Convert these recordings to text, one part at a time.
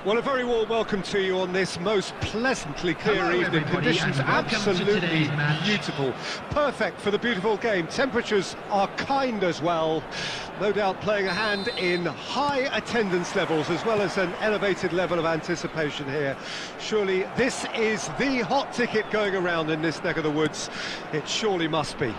Well, a very warm welcome to you on this most pleasantly clear evening. Conditions absolutely beautiful. Perfect for the beautiful game. Temperatures are kind as well. No doubt playing a hand in high attendance levels as well as an elevated level of anticipation here. Surely this is the hot ticket going around in this neck of the woods. It surely must be.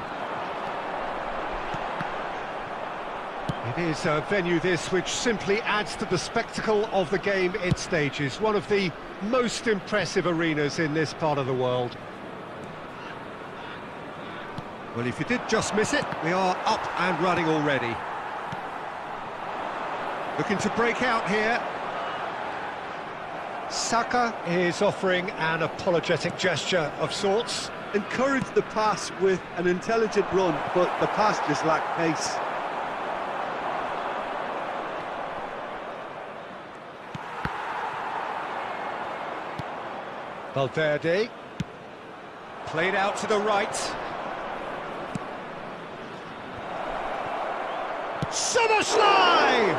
It is a venue this which simply adds to the spectacle of the game it stages. One of the most impressive arenas in this part of the world. Well, if you did just miss it, we are up and running already. Looking to break out here. Saka is offering an apologetic gesture of sorts. Encouraged the pass with an intelligent run, but the pass just lacked pace. Valverde, played out to the right. Summerslide!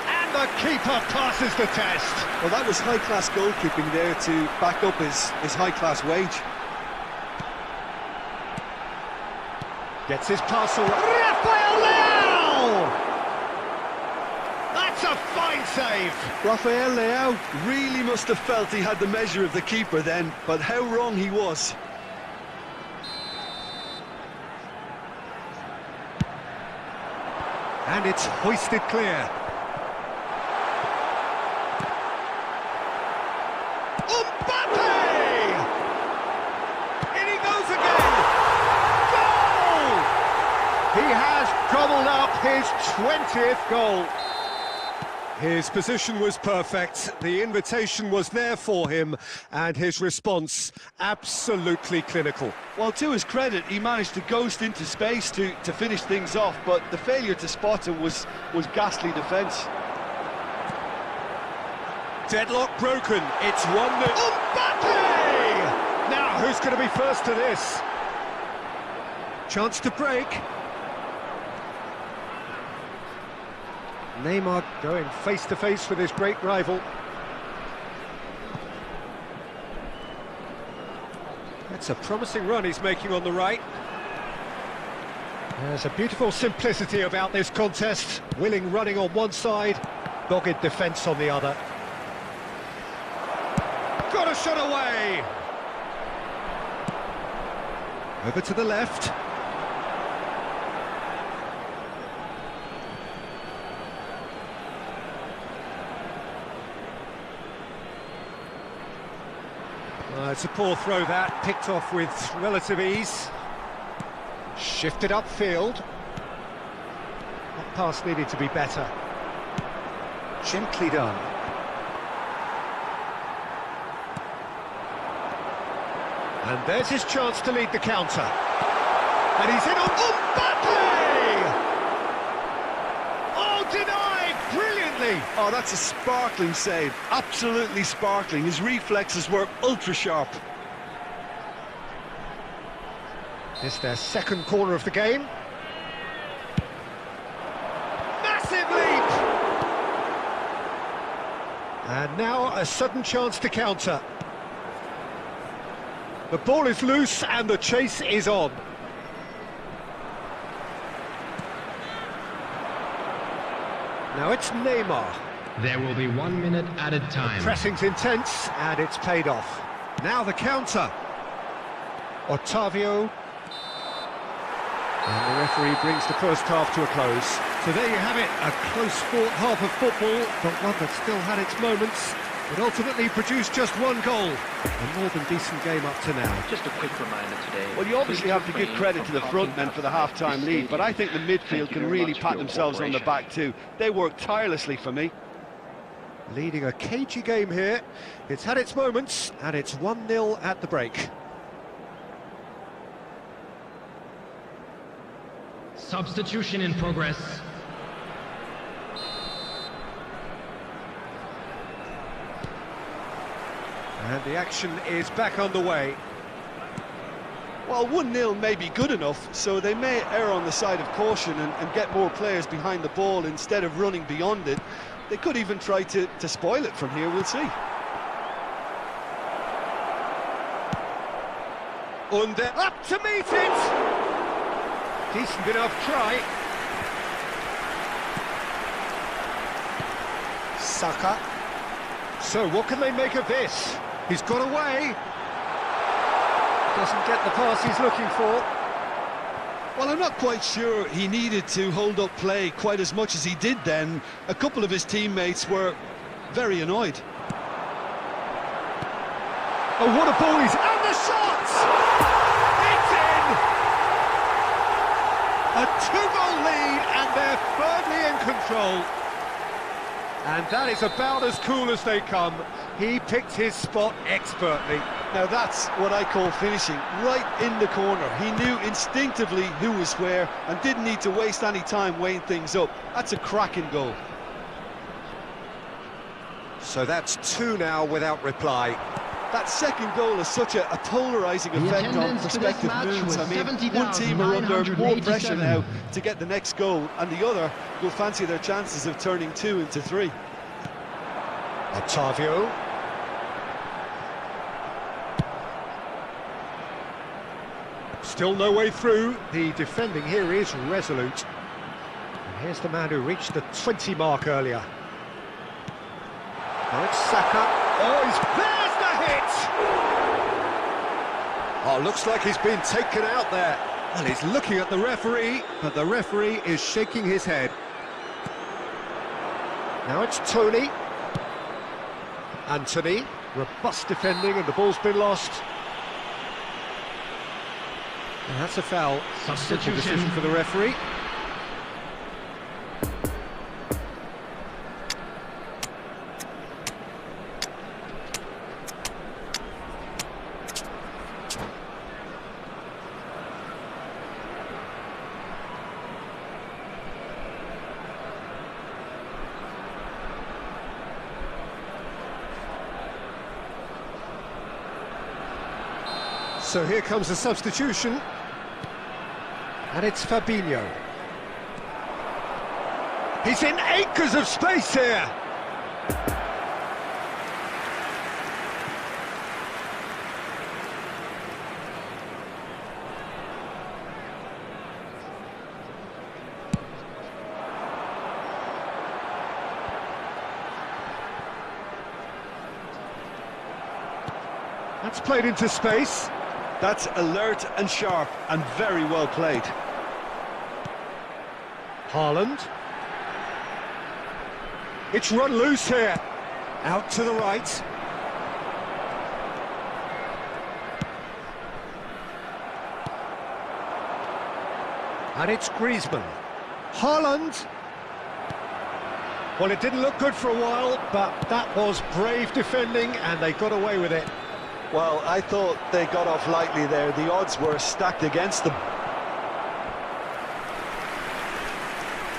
And the keeper passes the test. Well, that was high-class goalkeeping there to back up his high-class wage. Gets his pass away. Rafael Leao! That's a fine save! Rafael Leao really must have felt he had the measure of the keeper then, but how wrong he was. And it's hoisted clear. Mbappe! In he goes again! Goal! He has gobbled up his 20th goal. His position was perfect, the invitation was there for him, and his response absolutely clinical. Well, to his credit, he managed to ghost into space to finish things off, but the failure to spot him was ghastly defence. Deadlock broken, it's 1-0. Mbappe! Now, who's going to be first to this? Chance to break. Neymar going face-to-face with his great rival. That's a promising run he's making on the right. There's a beautiful simplicity about this contest. Willing running on one side, dogged defence on the other. Got a shot away! Over to the left. It's a poor throw that, picked off with relative ease. Shifted upfield. That pass needed to be better. Gently done. And there's his chance to lead the counter. And he's in on Mbappe! Oh, denied brilliantly! Oh, that's a sparkling save, absolutely sparkling. His reflexes were ultra-sharp. This is their second corner of the game. Massive leap! And now a sudden chance to counter. The ball is loose and the chase is on. Now it's Neymar. There will be 1 minute added time. The pressing's intense and it's paid off. Now the counter. Otavio. And the referee brings the first half to a close. So there you have it, a close-fought half of football, but one that still had its moments. But ultimately produced just one goal. A more than decent game up to now. Just a quick reminder today. Well, you obviously have to give credit to the front men for the half-time lead, but I think the midfield can really pat themselves on the back too. They worked tirelessly for me. Leading a cagey game here. It's had its moments, and it's 1-0 at the break. Substitution in progress. And the action is back underway. Well, 1-0 may be good enough, so they may err on the side of caution and get more players behind the ball instead of running beyond it. They could even try to spoil it from here, we'll see. Under, up to meet it! Decent enough try. Saka. So what can they make of this? He's got away. Doesn't get the pass he's looking for. Well, I'm not quite sure he needed to hold up play quite as much as he did then. A couple of his teammates were very annoyed. Oh, what a ball he's... And the shot! It's in! A two-goal lead, and they're firmly in control. And that is about as cool as they come. He picked his spot expertly. Now that's what I call finishing, right in the corner. He knew instinctively who was where and didn't need to waste any time weighing things up. That's a cracking goal. So that's two now without reply. That second goal has such a polarising effect on prospective moves. I mean, one team are under more pressure now to get the next goal, and the other will fancy their chances of turning 2 into 3. Otavio. Still no way through. The defending here is resolute. And here's the man who reached the 20 mark earlier. Now it's Saka. Oh, there's the hit! Oh, looks like he's been taken out there. Well, he's looking at the referee, but the referee is shaking his head. Now it's Tony. Anthony, robust defending, and the ball's been lost. And that's a foul. Simple decision for the referee. So here comes the substitution. And it's Fabinho. He's in acres of space here. That's played into space. That's alert and sharp and very well played. Haaland. It's run loose here. Out to the right. And it's Griezmann. Haaland. Well, it didn't look good for a while, but that was brave defending, and they got away with it. Well, I thought they got off lightly there. The odds were stacked against them.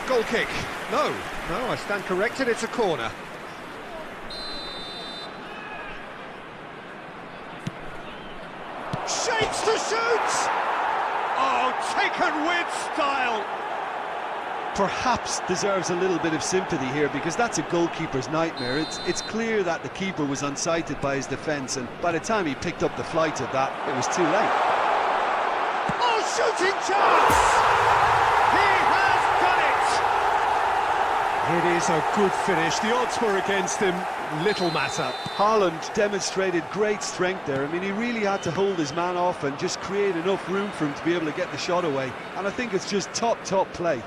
Goal kick. No, I stand corrected, it's a corner. Shapes to shoot! Oh, taken with style! Perhaps deserves a little bit of sympathy here, because that's a goalkeeper's nightmare. It's clear that the keeper was unsighted by his defence, and by the time he picked up the flight of that, it was too late. Oh, shooting chance! He has done it! It is a good finish. The odds were against him. Little matter. Haaland demonstrated great strength there. I mean, he really had to hold his man off and just create enough room for him to be able to get the shot away. And I think it's just top play.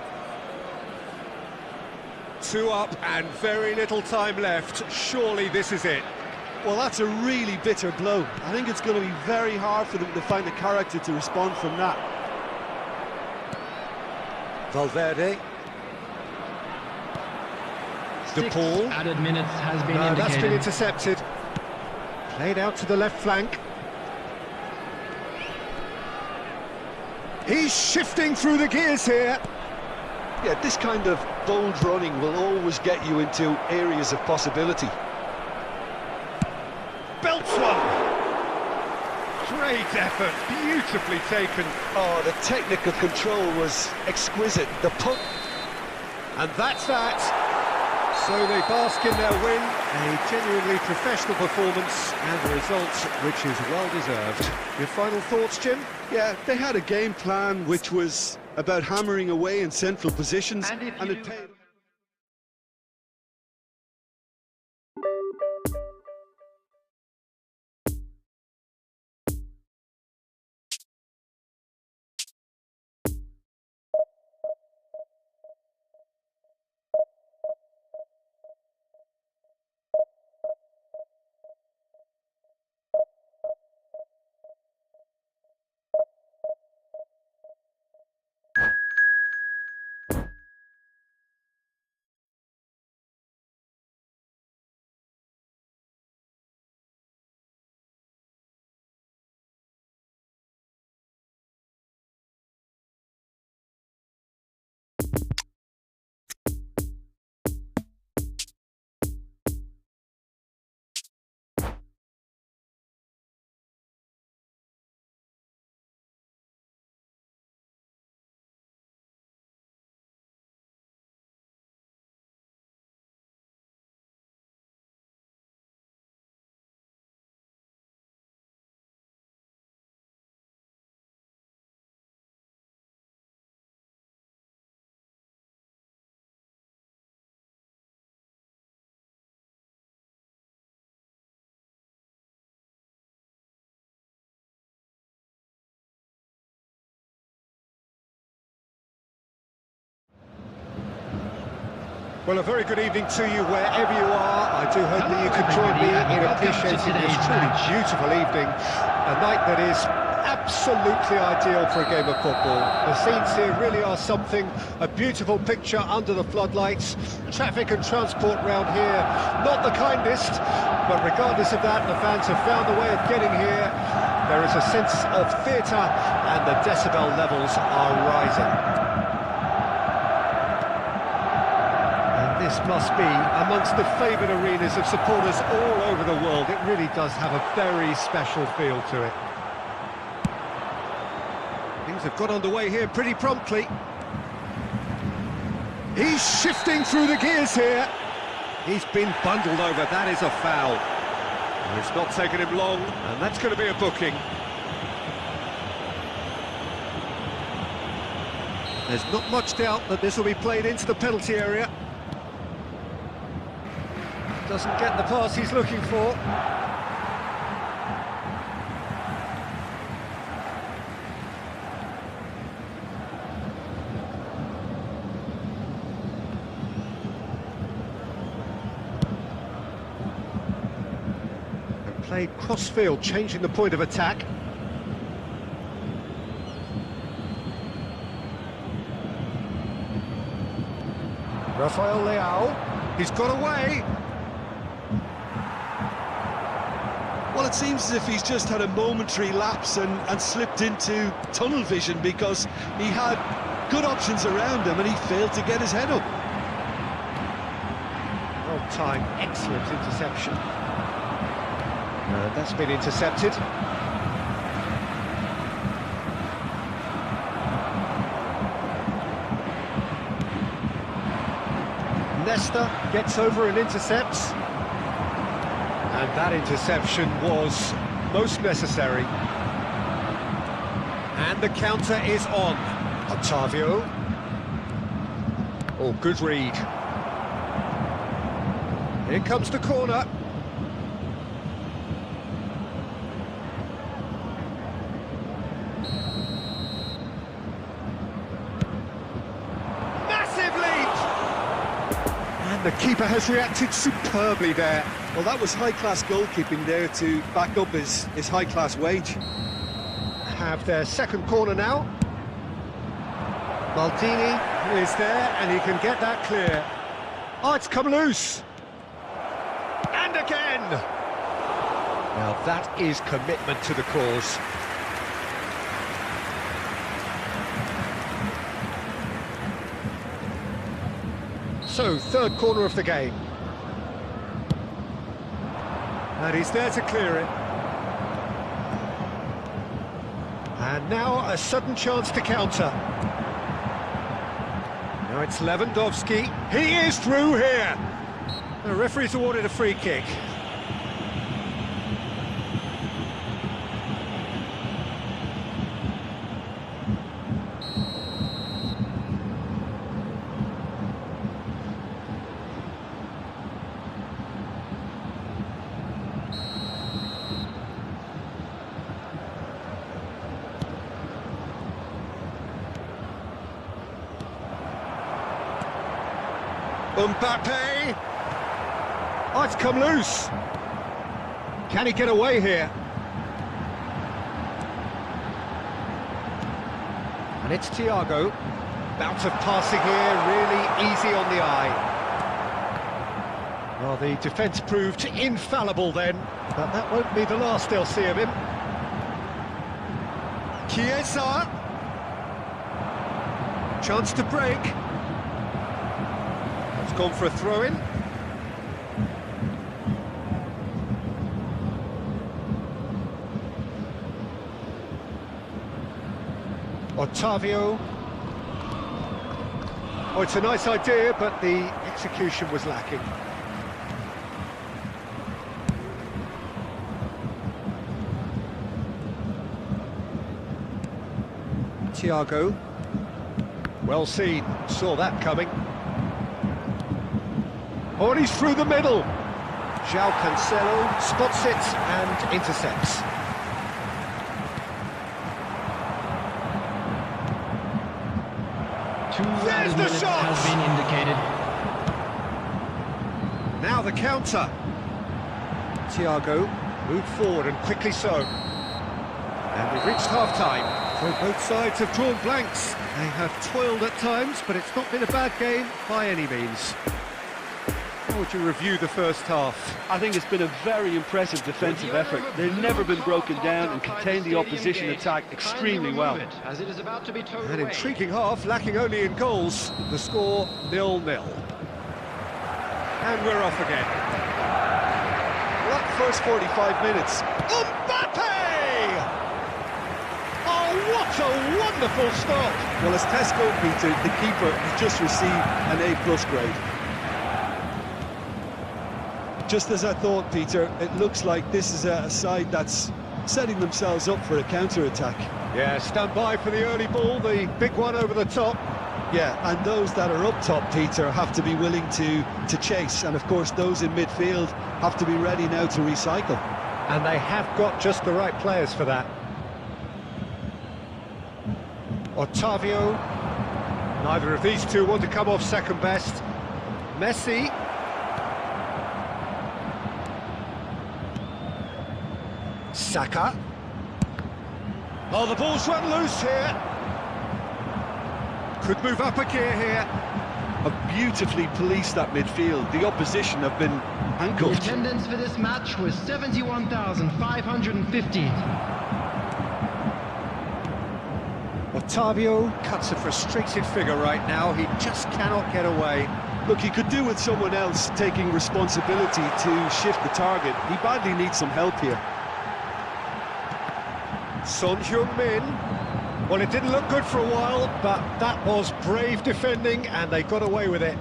2 up and very little time left. Surely this is it. Well, that's a really bitter blow. I think it's going to be very hard for them to find the character to respond from that. Valverde. De Paul. Added minutes has been indicated. That's been intercepted. Played out to the left flank. He's shifting through the gears here. Yeah, this kind of bold running will always get you into areas of possibility. Belts one. Great effort, beautifully taken. Oh, the technical control was exquisite. The puck. And that's that. So they bask in their win, a genuinely professional performance, and a result which is well-deserved. Your final thoughts, Jim? Yeah, they had a game plan which was about hammering away in central positions, and it paid. Well, a very good evening to you wherever you are. I do hope that you can join me in appreciating this truly beautiful evening. A night that is absolutely ideal for a game of football. The scenes here really are something. A beautiful picture under the floodlights. Traffic and transport round here, not the kindest, but regardless of that, the fans have found a way of getting here. There is a sense of theatre, and the decibel levels are rising. This must be amongst the favoured arenas of supporters all over the world. It really does have a very special feel to it. Things have got underway here pretty promptly. He's shifting through the gears here. He's been bundled over, that is a foul. And it's not taken him long, and that's going to be a booking. There's not much doubt that this will be played into the penalty area. Doesn't get the pass he's looking for. And played cross-field, changing the point of attack. Rafael Leao, he's got away. Well, it seems as if he's just had a momentary lapse and slipped into tunnel vision, because he had good options around him and he failed to get his head up. Well timed, excellent interception. That's been intercepted. Nesta gets over and intercepts. And that interception was most necessary. And the counter is on. Otavio. Oh, good read. Here comes the corner. The keeper has reacted superbly there. Well, that was high-class goalkeeping there to back up his high-class wage. Have their second corner now. Maldini is there, and he can get that clear. Oh, it's come loose. And again! Now that is commitment to the cause. So, third corner of the game. And he's there to clear it. And now a sudden chance to counter. Now it's Lewandowski. He is through here. The referee's awarded a free kick. Mbappe! Oh, it's come loose! Can he get away here? And it's Thiago. Bout of passing here, really easy on the eye. Well, the defence proved infallible then, but that won't be the last they'll see of him. Chiesa! Chance to break. Gone for a throw-in. Otavio. Oh, it's a nice idea, but the execution was lacking. Thiago. Well seen, saw that coming. Oh, and he's through the middle. João Cancelo spots it and intercepts. There's the shot! Has been indicated. Now the counter. Thiago moved forward, and quickly so. And we've reached half-time. So both sides have drawn blanks. They have toiled at times, but it's not been a bad game by any means. How would you review the first half? I think it's been a very impressive defensive effort. They've never been broken down and contained the opposition attack extremely well. An intriguing half, lacking only in goals. The score 0-0. And we're off again. Well, that first 45 minutes. Mbappe! Oh, what That's a wonderful stop. Well, as Tesco, Peter, the keeper has just received an A+ grade. Just as I thought, Peter, it looks like this is a side that's setting themselves up for a counter-attack. Yeah, stand by for the early ball, the big one over the top. Yeah, and those that are up top, Peter, have to be willing to chase. And, of course, those in midfield have to be ready now to recycle. And they have got just the right players for that. Ottavio. Neither of these two want to come off second best. Messi. Saka. Oh, the ball's run loose here. Could move up a gear here. Have beautifully policed that midfield. The opposition have been The handcuffed. attendance for this match was 71,550. Ottavio cuts a frustrated figure right now. He just cannot get away. Look, he could do with someone else taking responsibility to shift the target. He badly needs some help here. Son Heung-min. Well, it didn't look good for a while, but that was brave defending, and they got away with it.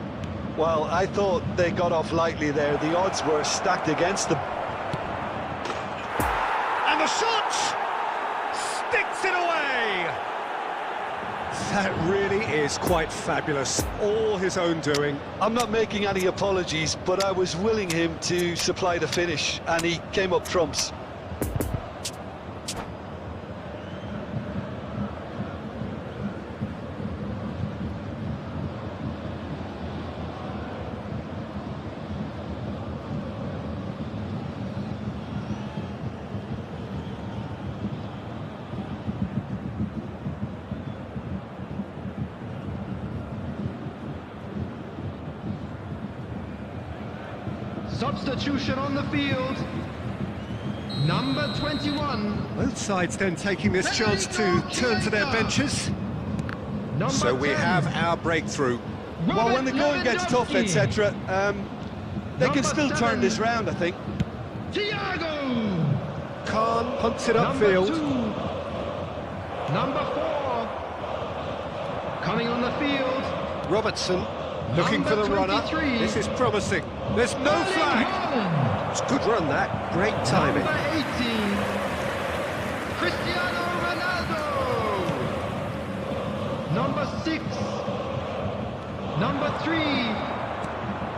Well, I thought they got off lightly there. The odds were stacked against them. And the shot! Sticks it away! That really is quite fabulous. All his own doing. I'm not making any apologies, but I was willing him to supply the finish, and he came up trumps. Substitution on the field. Number 21. Both sides then taking this chance to turn to their benches. Number So we 10. have our breakthrough. Well, when the going gets tough, Lewandowski. etc., they can Number still turn 7. this round, I think. Thiago. Khan punts it Number upfield. 2. Number 4. Coming on the field. Robertson looking for Number the runner. 23. This is promising. There's no Erling flag. Haaland. It's a good run, that. Great timing. Number 18. Cristiano Ronaldo. Number 6. Number 3.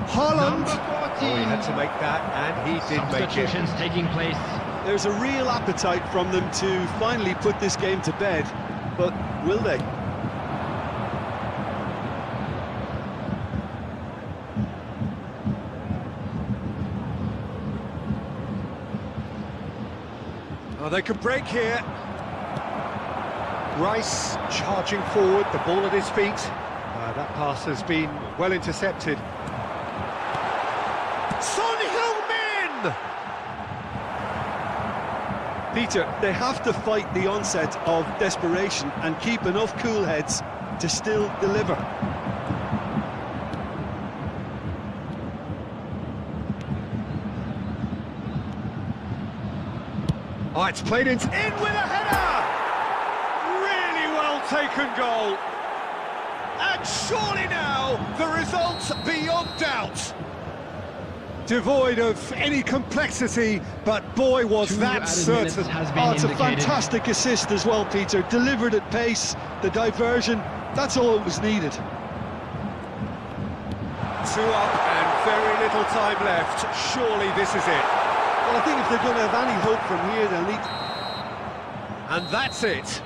Haaland. Number 14. Oh, he had to make that, and he did make it. Substitutions taking place. There's a real appetite from them to finally put this game to bed, but will they? Oh, they could break here. Rice charging forward, the ball at his feet. That pass has been well intercepted. Son Heung-min! Peter, they have to fight the onset of desperation and keep enough cool heads to still deliver. Oh, it's played in with a header! Really well taken goal. And surely now, the result's beyond doubt. Devoid of any complexity, but boy, was 2 that added minutes certain. has been Oh, it's a indicated. fantastic assist as well, Peter. Delivered at pace, the diversion, that's all that was needed. 2 up and very little time left. Surely this is it. Well, I think if they're going to have any hope from here, they'll need... And that's it.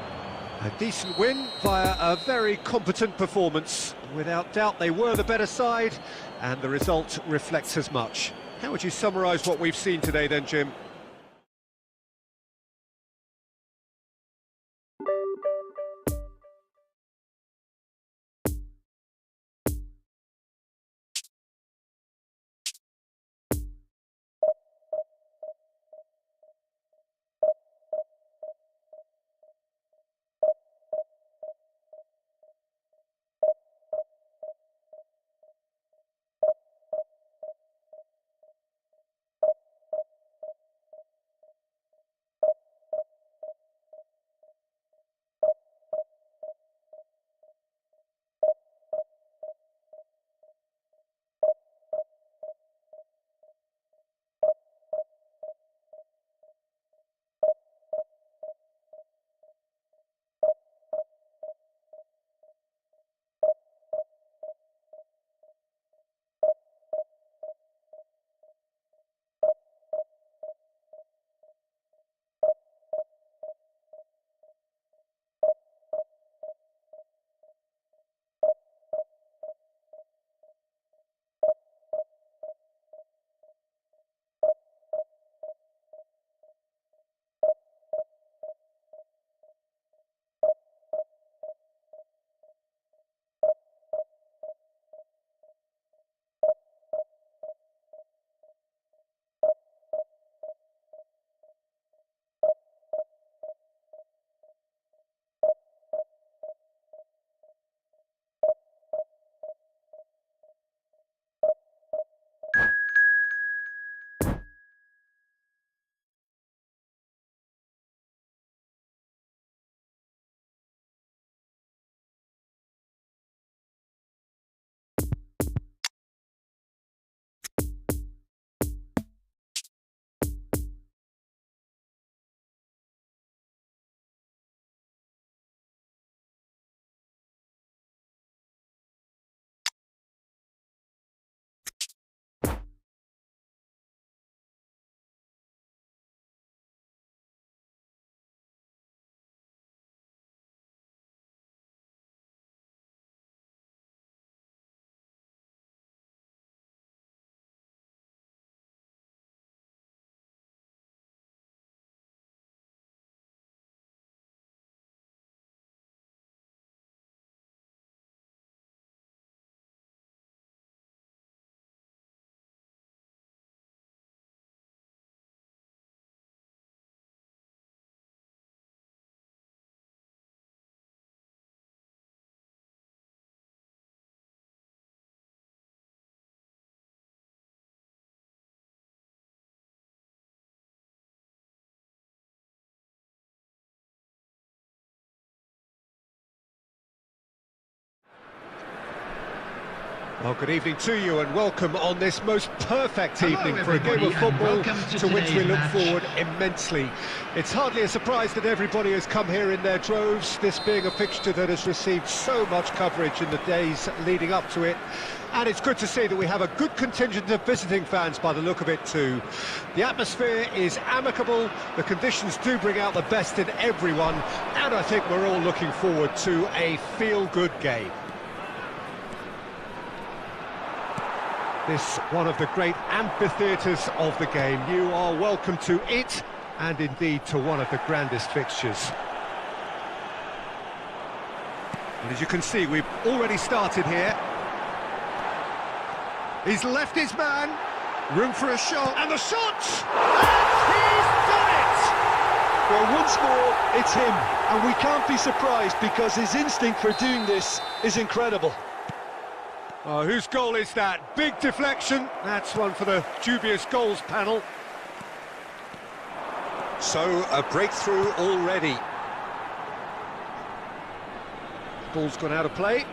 A decent win via a very competent performance. Without doubt, they were the better side, and the result reflects as much. How would you summarise what we've seen today then, Jim? Well, good evening to you and welcome on this most perfect evening for a game of everybody, and football welcome to to which we today's look match. forward immensely. It's hardly a surprise that everybody has come here in their droves, this being a fixture that has received so much coverage in the days leading up to it. And it's good to see that we have a good contingent of visiting fans by the look of it too. The atmosphere is amicable, the conditions do bring out the best in everyone, and I think we're all looking forward to a feel-good game. This one of the great amphitheatres of the game. You are welcome to it, and indeed to one of the grandest fixtures. And as you can see, we've already started here. He's left his man, room for a shot, and the shot! And he's done it! Well, once more, it's him, and we can't be surprised because his instinct for doing this is incredible. Oh, whose goal is that? Big deflection. That's one for the dubious goals panel. So, a breakthrough already. Ball's gone out of play.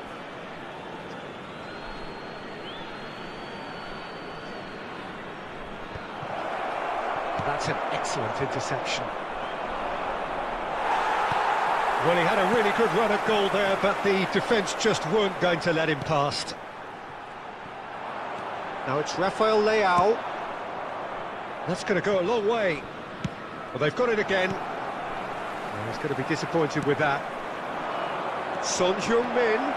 That's an excellent interception. Well, he had a really good run at goal there, but the defence just weren't going to let him past. Now it's Rafael Leao. That's going to go a long way. Well, they've got it again. Well, he's going to be disappointed with that. Son Heung-min.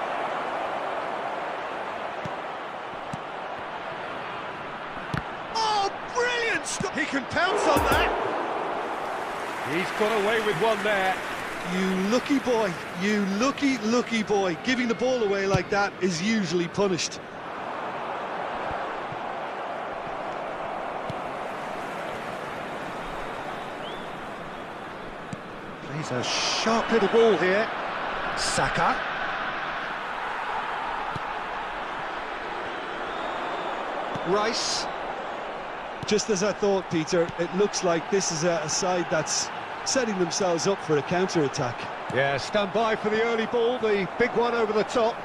Oh, brilliant stop! He can pounce on that. He's got away with one there. You lucky boy, you lucky boy. Giving the ball away like that is usually punished. He's a sharp little ball here. Saka. Rice. Just as I thought, Peter, it looks like this is a side that's setting themselves up for a counter-attack. Yeah, stand by for the early ball, the big one over the top.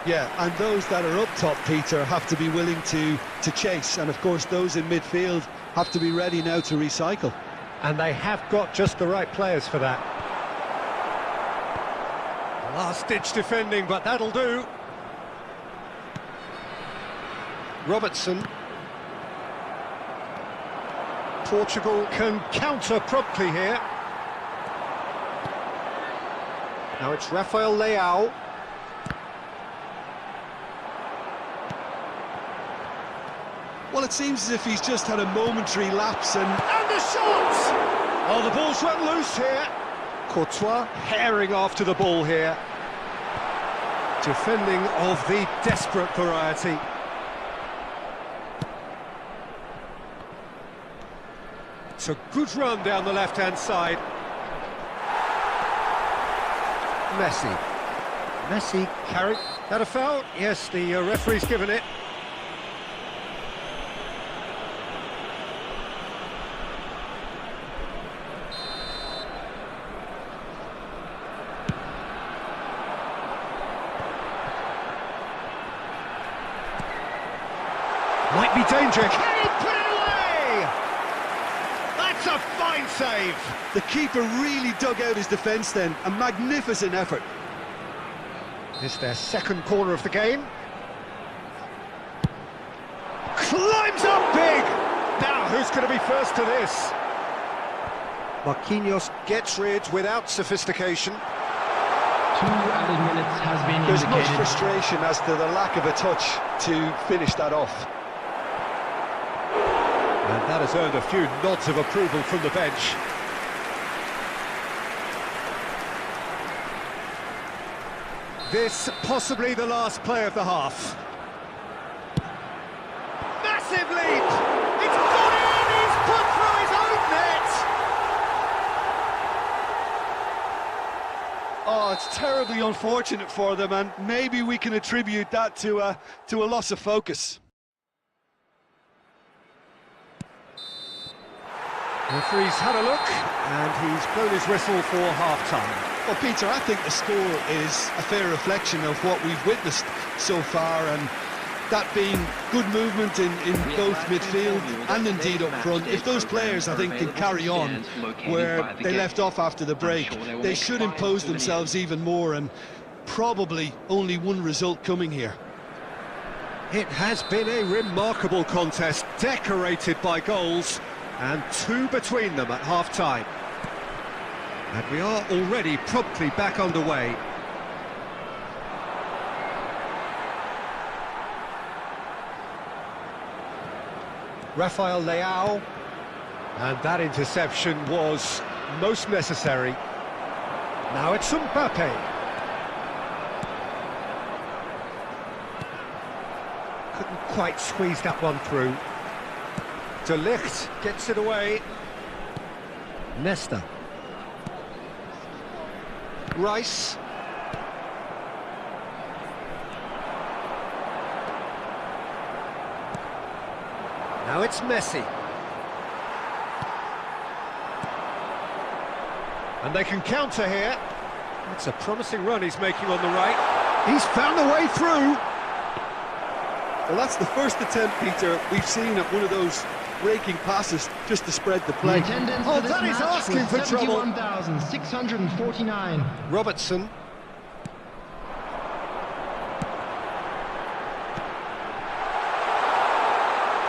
Yeah, and those that are up top, Peter, have to be willing to chase. And, of course, those in midfield have to be ready now to recycle. And they have got just the right players for that. Last-ditch defending, but that'll do. Robertson. Portugal can counter promptly here. Now it's Rafael Leao. Well, it seems as if he's just had a momentary lapse and the shot! Oh, the ball's run loose here. Courtois herring after the ball here. Defending of the desperate variety. It's a good run down the left-hand side. Messi carried. That a foul? Yes, the referee's given it. Might be danger. Can he put it away? That's a fine save. the keeper really dug out his defence then. A magnificent effort. It's their second corner of the game. Climbs up big! Now, who's going to be first to this? Marquinhos gets rid without sophistication. 2 added minutes has been There's much indicated. frustration as to the lack of a touch to finish that off. And that has earned a few nods of approval from the bench. This possibly the last play of the half. Massive leap! It's gone in! He's put through his own net! Oh, it's terribly unfortunate for them, and maybe we can attribute that to a loss of focus. The referee's had a look, and he's blown his whistle for half-time. Well, Peter, I think the score is a fair reflection of what we've witnessed so far, and that being good movement in both midfield and indeed up front. If those players, I think, can carry on where they left off after the break, they should impose themselves even more, and probably only one result coming here. It has been a remarkable contest, decorated by goals, and 2 between them at half-time. And we are already promptly back underway. Rafael Leao, and that interception was most necessary. Now it's Mbappe. Couldn't quite squeeze that one through. De Ligt gets it away. Nesta. Rice. Now it's Messi. And they can counter here. It's a promising run he's making on the right. He's found a way through. Well, that's the first attempt, Peter, we've seen at one of those breaking passes just to spread the play. Oh, that is asking for trouble. 71,649. Robertson.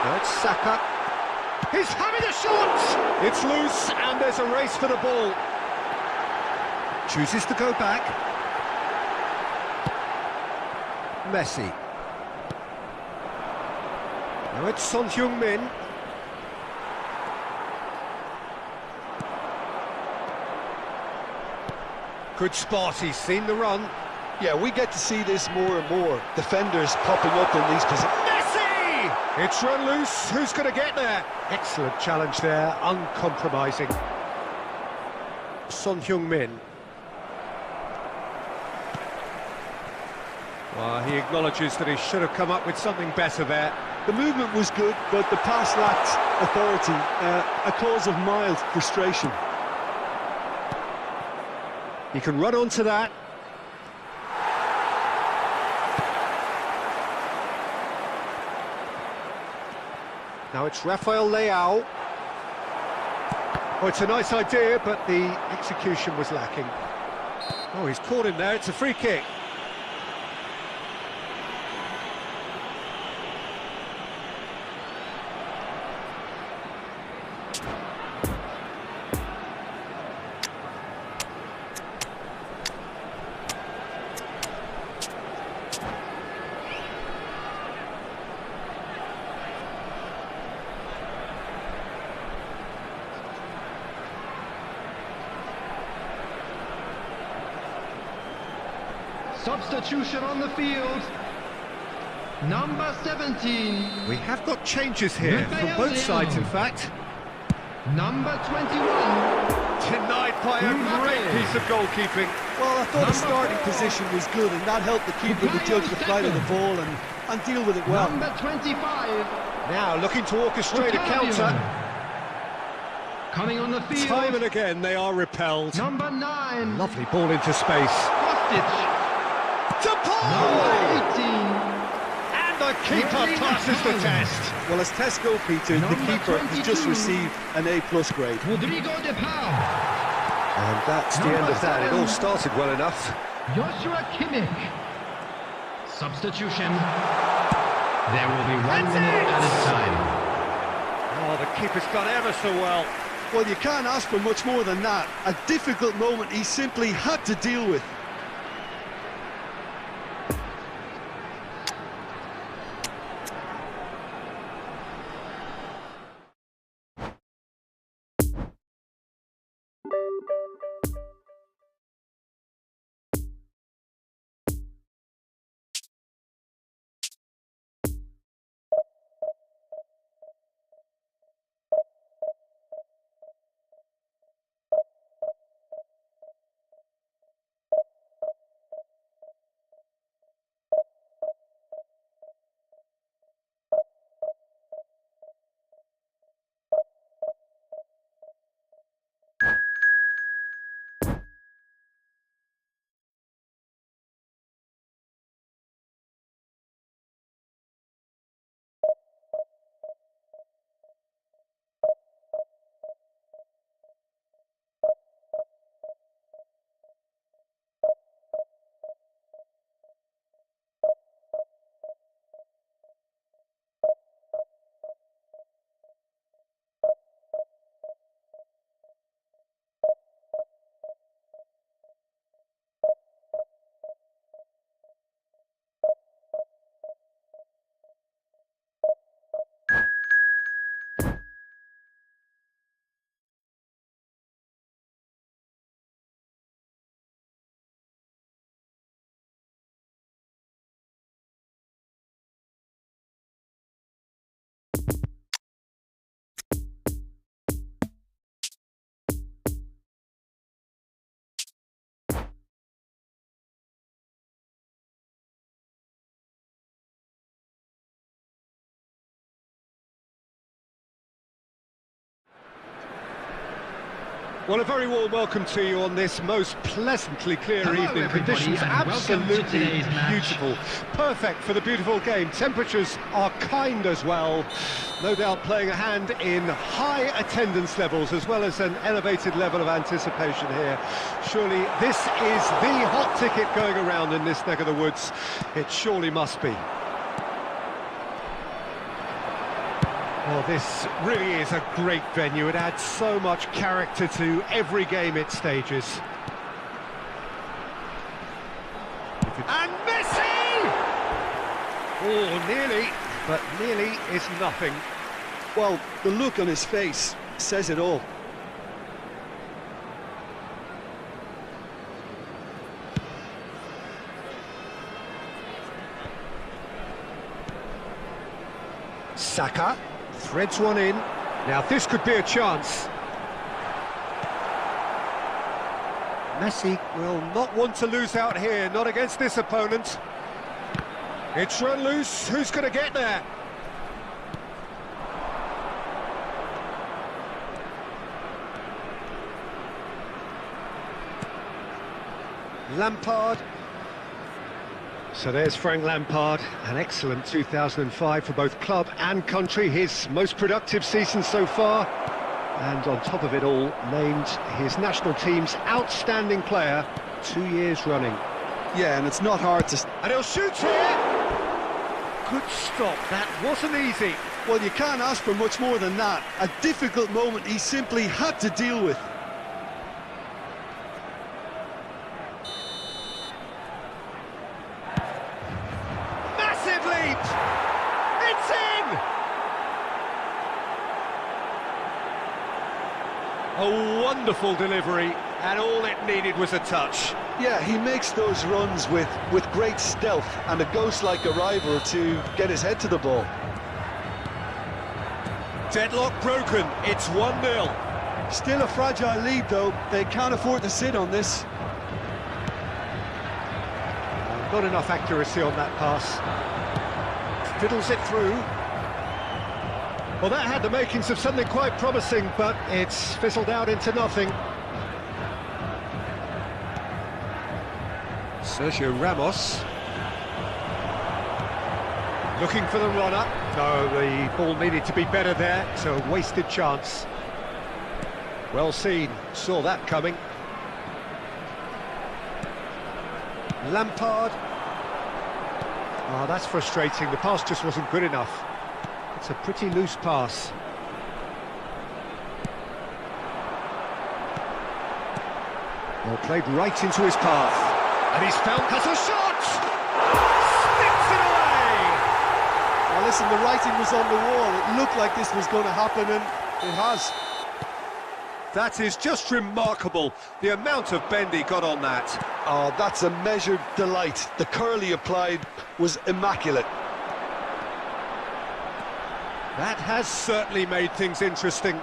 Now it's Saka. He's having a shot! It's loose, and there's a race for the ball. Chooses to go back. Messi. Now it's Son Heung-min. Good spot, he's seen the run. Yeah, we get to see this more and more. Defenders popping up in these positions. Messi! It's run loose, who's going to get there? Excellent challenge there, uncompromising. Son Heung-min. Well, he acknowledges that he should have come up with something better there. The movement was good, but the pass lacked authority, a cause of mild frustration. He can run onto that. Now it's Rafael Leao. Oh, it's a nice idea, but the execution was lacking. Oh, he's caught him there, it's a free kick. Substitution on the field. Number 17. We have got changes here from both sides, in fact. Number 21. Denied by a great piece of goalkeeping. Well, I thought the starting position was good, and that helped the keeper to judge the flight of the ball and deal with it well. Number 25. Now looking to orchestrate a counter. Coming on the field. Time and again they are repelled. Number 9. Lovely ball into space. Kostic. To Paul! Number 18. And the keeper passes the test. Well, as tests go, Peter, the keeper has just received an A+ grade. Rodrigo de Paul. And that's the end of that. It all started well enough. Joshua Kimmich. Substitution. There will be 1 minute at a time. Oh, the keeper's done ever so well. Well, you can't ask for much more than that. A difficult moment he simply had to deal with. Well, a very warm welcome to you on this most pleasantly clear Hello, evening. everybody, Conditions and welcome to absolutely today's match. beautiful. Perfect for the beautiful game. Temperatures are kind as well. No doubt playing a hand in high attendance levels as well as an elevated level of anticipation here. Surely this is the hot ticket going around in this neck of the woods. It surely must be. Well, this really is a great venue. It adds so much character to every game it stages. And Messi! Oh, nearly, but nearly is nothing. Well, the look on his face says it all. Saka threads one in. Now this could be a chance. Messi will not want to lose out here, not against this opponent. It's run loose, who's going to get there? Lampard. So there's Frank Lampard, an excellent 2005 for both club and country, his most productive season so far. And on top of it all, named his national team's outstanding player 2 years running. Yeah, and it's not hard to... And he'll shoot here! Good stop, that wasn't easy. Well, you can't ask for much more than that. A difficult moment he simply had to deal with. It's in! A wonderful delivery, and all it needed was a touch. Yeah, he makes those runs with great stealth and a ghost-like arrival to get his head to the ball. Deadlock broken, it's 1-0. Still a fragile lead, though. They can't afford to sit on this. Not enough accuracy on that pass. Fiddles it through. Well, that had the makings of something quite promising, but it's fizzled out into nothing. Sergio Ramos. Looking for the runner. No, the ball needed to be better there. It's a wasted chance. Well seen. Saw that coming. Lampard. Oh, that's frustrating. The pass just wasn't good enough. It's a pretty loose pass. Well, played right into his path. And he's found has a shot! Sticks it away! Well, listen, the writing was on the wall. It looked like this was going to happen, and it has. That is just remarkable, the amount of bend he got on that. Oh, that's a measured delight. The curl he applied was immaculate. That has certainly made things interesting.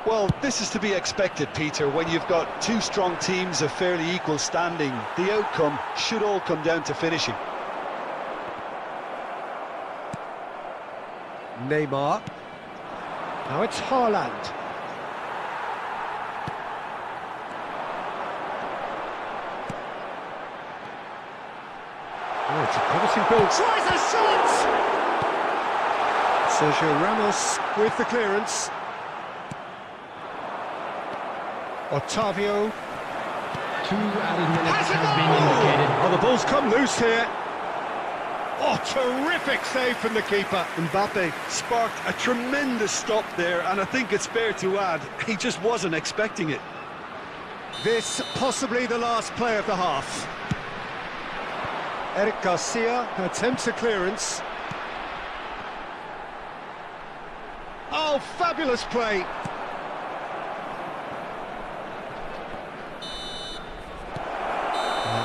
Well, this is to be expected, Peter, when you've got two strong teams of fairly equal standing. The outcome should all come down to finishing. Neymar. Now it's Haaland. Oh, it's a promising ball. Tries a shot! Sergio Ramos with the clearance. Otavio. 2 added minutes has been indicated. Oh, the ball's come loose here. Oh, terrific save from the keeper. Mbappe sparked a tremendous stop there, and I think it's fair to add, he just wasn't expecting it. This possibly the last play of the half. Eric Garcia attempts a clearance. Oh, fabulous play.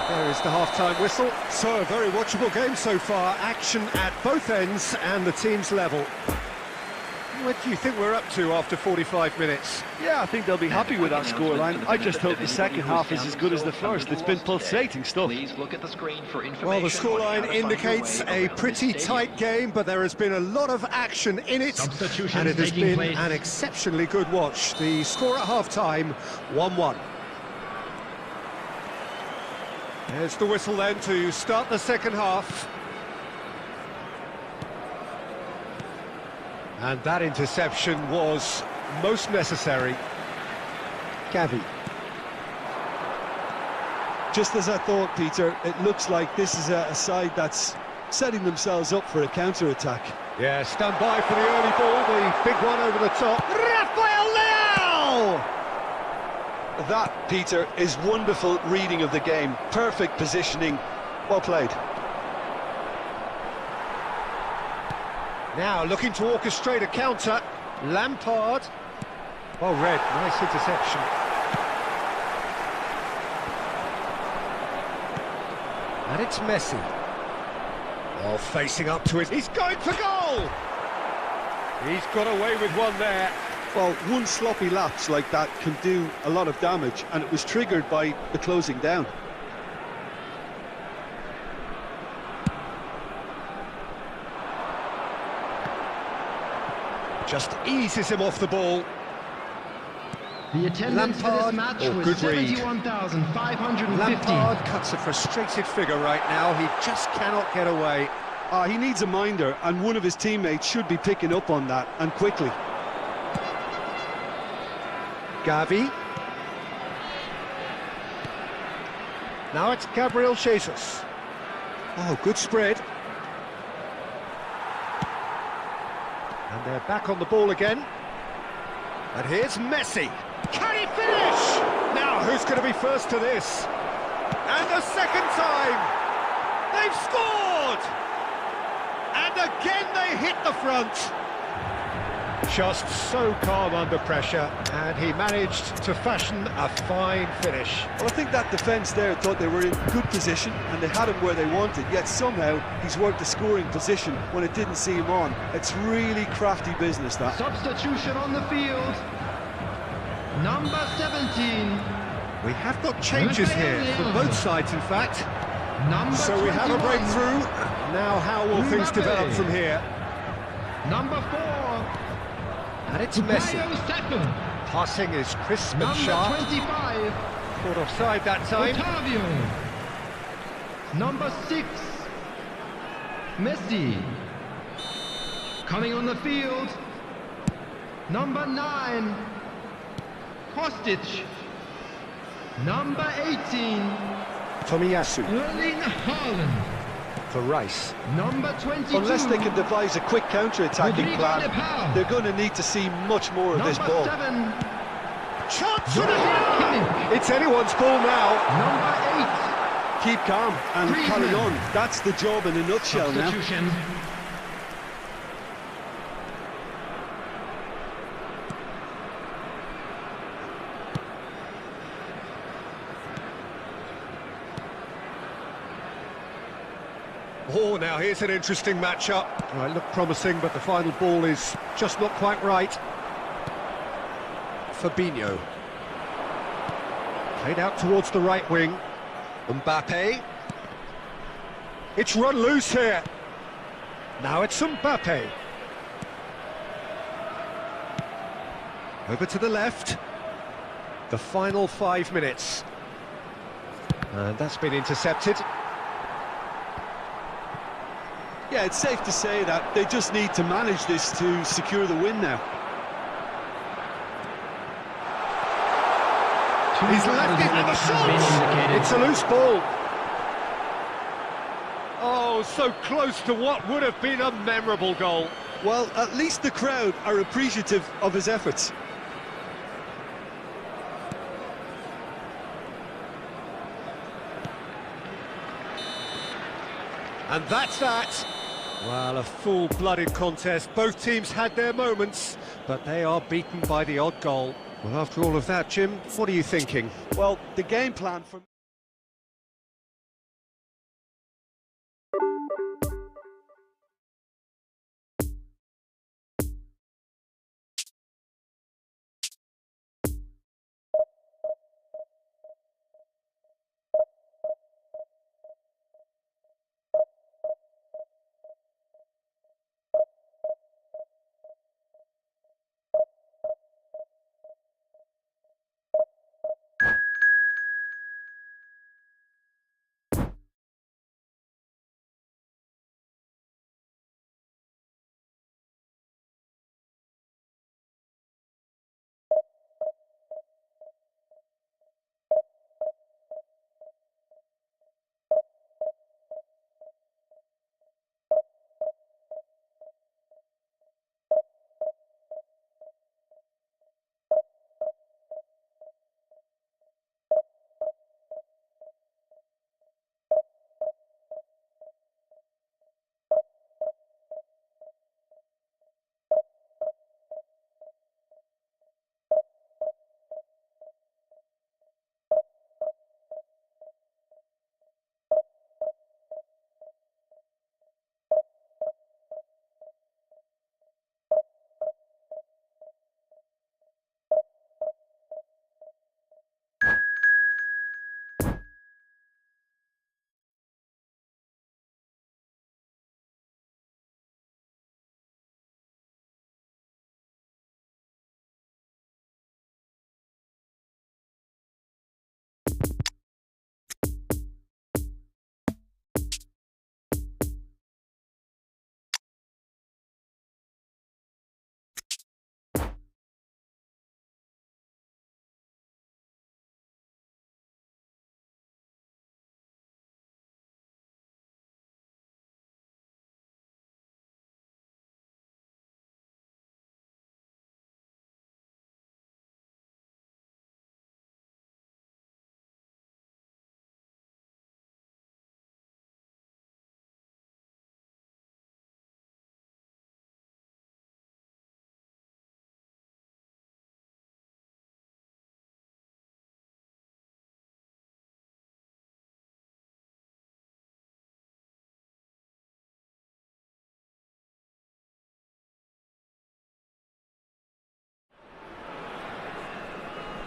There is the half-time whistle. So, a very watchable game so far. Action at both ends and the teams level. What do you think we're up to after 45 minutes? Yeah, I think they'll be happy with that scoreline. I just hope the second half is as good as the first. It's been pulsating stuff. Please look at the screen for information. Well, the scoreline indicates a pretty tight game, but there has been a lot of action in it, and it has been an exceptionally good watch. The score at half-time, 1-1. There's the whistle then to start the second half. And that interception was most necessary. Gavi. Just as I thought, Peter, it looks like this is a side that's setting themselves up for a counter-attack. Yeah, stand by for the early ball, the big one over the top. Rafael Leao! That, Peter, is wonderful reading of the game. Perfect positioning. Well played. Now looking to orchestrate a counter. Lampard. Well read, nice interception. And it's Messi. Oh, facing up to it. He's going for goal! He's got away with one there. Well, one sloppy lapse like that can do a lot of damage, and it was triggered by the closing down. Just eases him off the ball. The attendance for this match was 71,550. Lampard cuts a frustrated figure right now. He just cannot get away. He needs a minder, and one of his teammates should be picking up on that, and quickly. Gavi. Now it's Gabriel Jesus. Oh, good spread. And they're back on the ball again. And here's Messi. Can he finish? Now, who's going to be first to this? And the second time! They've scored! And again they hit the front. Just so calm under pressure, and he managed to fashion a fine finish. Well, I think that defence there thought they were in good position, and they had him where they wanted, yet somehow he's worked a scoring position when it didn't see him on. It's really crafty business, that. Substitution on the field. Number 17. We have got changes here, for both sides in fact. So we have a breakthrough. Now how will things develop from here? Number 4. And it's Messi. Passing is crisp and sharp. Number 25. Caught offside that time. Otavio. Number 6. Messi. Coming on the field. Number 9. Kostic. Number 18. Tomiyasu. Erling Haaland. For Rice. Number 22. Unless they can devise a quick counter-attacking plan, they're going to need to see much more of this ball. Number 7. Chance for the It's anyone's ball now. Number 8. Keep calm and carry on. That's the job in a nutshell now. Oh, now here's an interesting matchup. Oh, it looked promising, but the final ball is just not quite right. Fabinho. Played out towards the right wing. Mbappe. It's run loose here. Now it's Mbappe. Over to the left. The final 5 minutes. And that's been intercepted. Yeah, it's safe to say that they just need to manage this to secure the win now. He's left it with a shot! It's a loose ball. Oh, so close to what would have been a memorable goal. Well, at least the crowd are appreciative of his efforts. And that's that. Well, a full-blooded contest. Both teams had their moments, but they are beaten by the odd goal. Well, after all of that, Jim, what are you thinking? Well, the game plan for...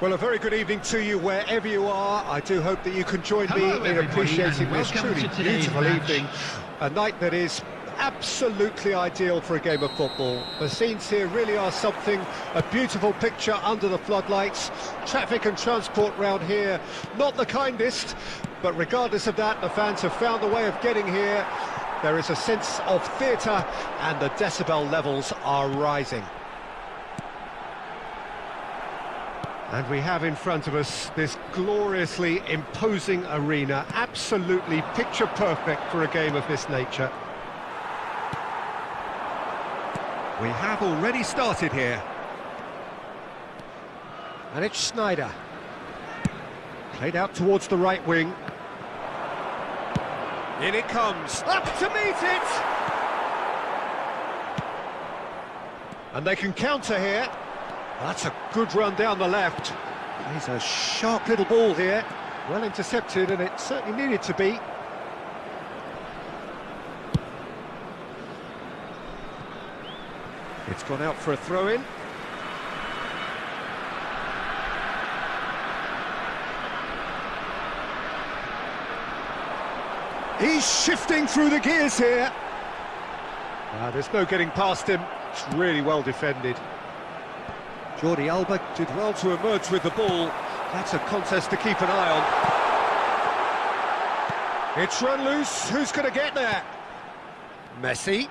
Well, a very good evening to you wherever you are. I do hope that you can join Hello, me in everybody, appreciating and this welcome truly to today's beautiful match. evening. A night that is absolutely ideal for a game of football. The scenes here really are something, a beautiful picture under the floodlights. Traffic and transport round here, not the kindest, but regardless of that, the fans have found a way of getting here. There is a sense of theatre and the decibel levels are rising. And we have in front of us this gloriously imposing arena, absolutely picture perfect for a game of this nature. We have already started here. And it's Schneider. Played out towards the right wing. In it comes, up to meet it! And they can counter here. That's a good run down the left. He's a sharp little ball here. Well intercepted, and it certainly needed to be. It's gone out for a throw-in. He's shifting through the gears here. There's no getting past him. It's really well defended. Jordi Alba did well to emerge with the ball. That's a contest to keep an eye on. It's run loose. Who's going to get there? Messi.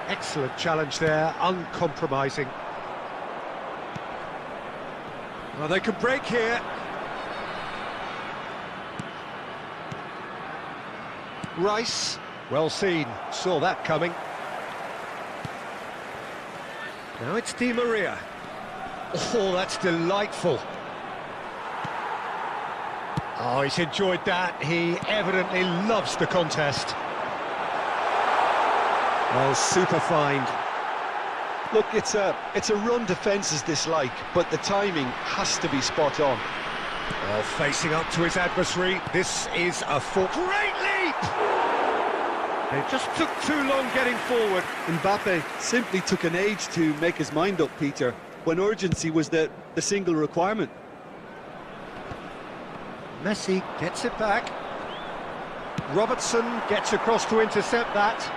Excellent challenge there, uncompromising. Well, they can break here. Rice, well seen, saw that coming. Now it's Di Maria. Oh, that's delightful. Oh, he's enjoyed that. He evidently loves the contest. Oh, super find. Look, it's a run defence is dislike, but the timing has to be spot on. Oh, facing up to his adversary. This is a great leap! It just took too long getting forward. Mbappe simply took an age to make his mind up, Peter, when urgency was the single requirement. Messi gets it back. Robertson gets across to intercept that.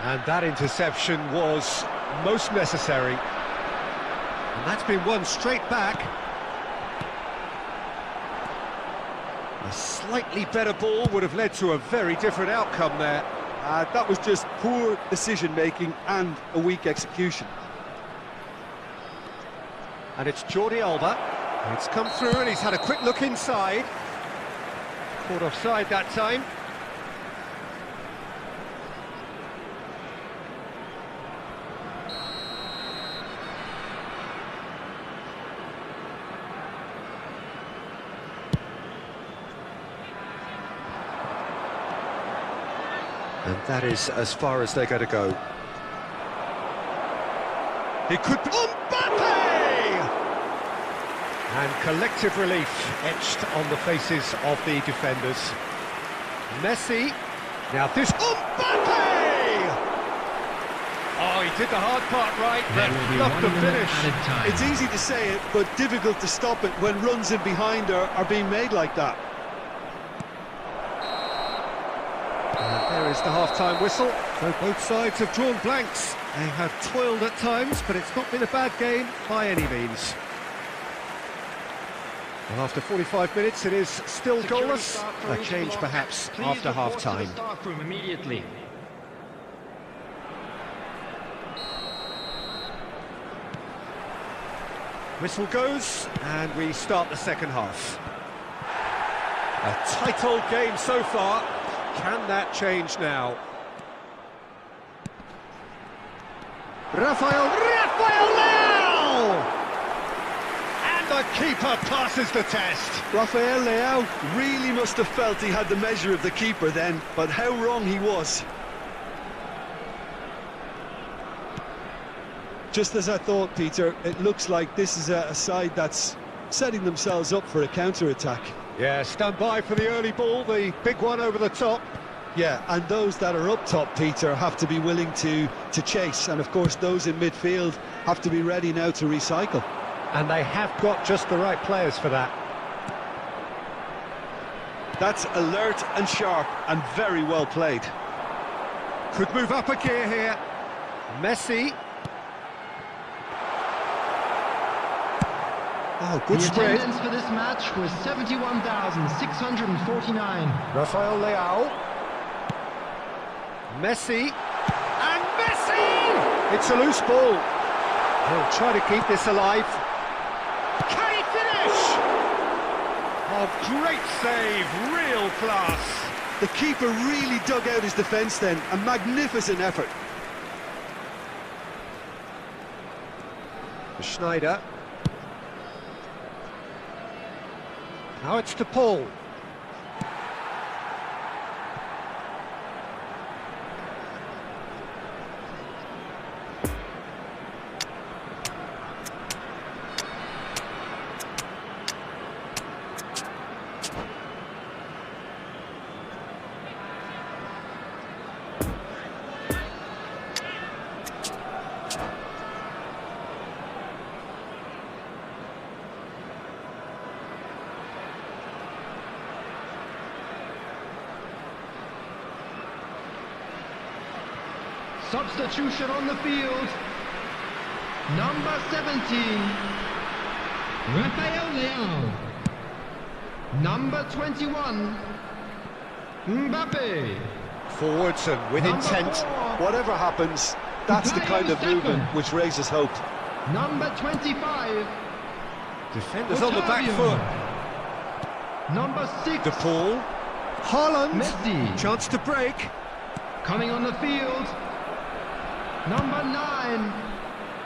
And that interception was most necessary. And that's been won straight back. A slightly better ball would have led to a very different outcome there. That was just poor decision-making and a weak execution. And it's Jordi Alba. It's come through and he's had a quick look inside. Caught offside that time. And that is as far as they're going to go. He could... Mbappe! And collective relief etched on the faces of the defenders. Messi. Now this... Mbappe! Oh, he did the hard part right, but not the finish. It's easy to say it, but difficult to stop it when runs in behind are being made like that. There is the half-time whistle. So both sides have drawn blanks. They have toiled at times, but it's not been a bad game by any means. Well, after 45 minutes, it is still goalless. A change, perhaps, after half-time. Immediately. Whistle goes, and we start the second half. A tight old game so far. Can that change now? Rafael Leao! And the keeper passes the test. Rafael Leao really must have felt he had the measure of the keeper then, but how wrong he was. Just as I thought, Peter, it looks like this is a side that's setting themselves up for a counter-attack. Yeah, stand by for the early ball, the big one over the top. Yeah, and those that are up top, Peter, have to be willing to chase, and of course those in midfield have to be ready now to recycle. And they have got just the right players for that. That's alert and sharp and very well played. Could move up a gear here. Messi. Oh, good spread. The attendance for this match was 71,649. Rafael Leao. Messi. And Messi! It's a loose ball. He'll try to keep this alive. Can he finish? Oh, great save, real class. The keeper really dug out his defence then. A magnificent effort. Schneider. Now it's to Paul. Substitution on the field. Number 17, Rafael Leao. Number 21, Mbappe. Forwards and with Number intent. 4, Whatever happens, that's the kind of movement which raises hope. Number 25, Defenders on the back foot. Number 6, De Paul. Haaland. Messi. Chance to break. Coming on the field. Number 9,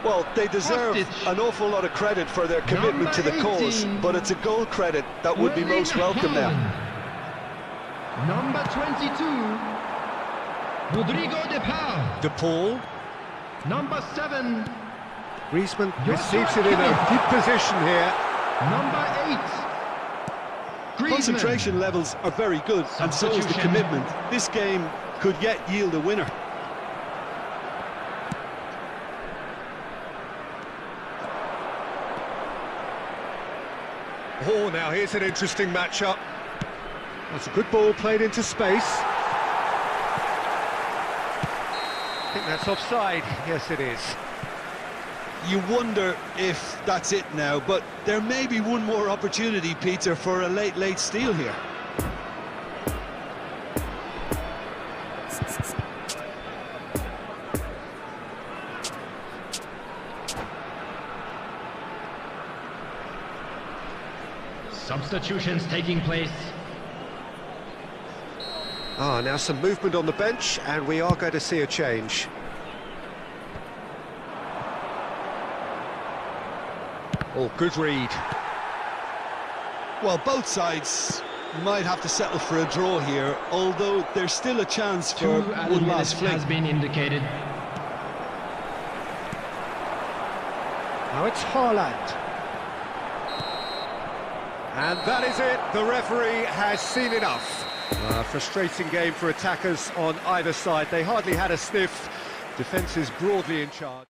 Well, they deserve Hostage. an awful lot of credit for their commitment to the Number cause, 18. but it's a goal credit that would be most welcome now. Number 22, Rodrigo de Paul. De Paul. Number 7, Griezmann Joshua receives it in a Kimmich. good position here. number 8, Griezmann. Concentration levels are very good, and so is the Substitution. commitment. This game could yet yield a winner. Oh, now here's an interesting matchup. That's a good ball played into space. I think that's offside. Yes, it is. You wonder if that's it now, but there may be one more opportunity, Peter, for a late steal here. Substitutions taking place. Ah, now some movement on the bench, and we are going to see a change. Oh, good read. Well, both sides might have to settle for a draw here, although there's still a chance for 2 one added minutes last fling. has been indicated. Now it's Haaland. And that is it. The referee has seen enough. Frustrating game for attackers on either side. They hardly had a sniff. Defence is broadly in charge.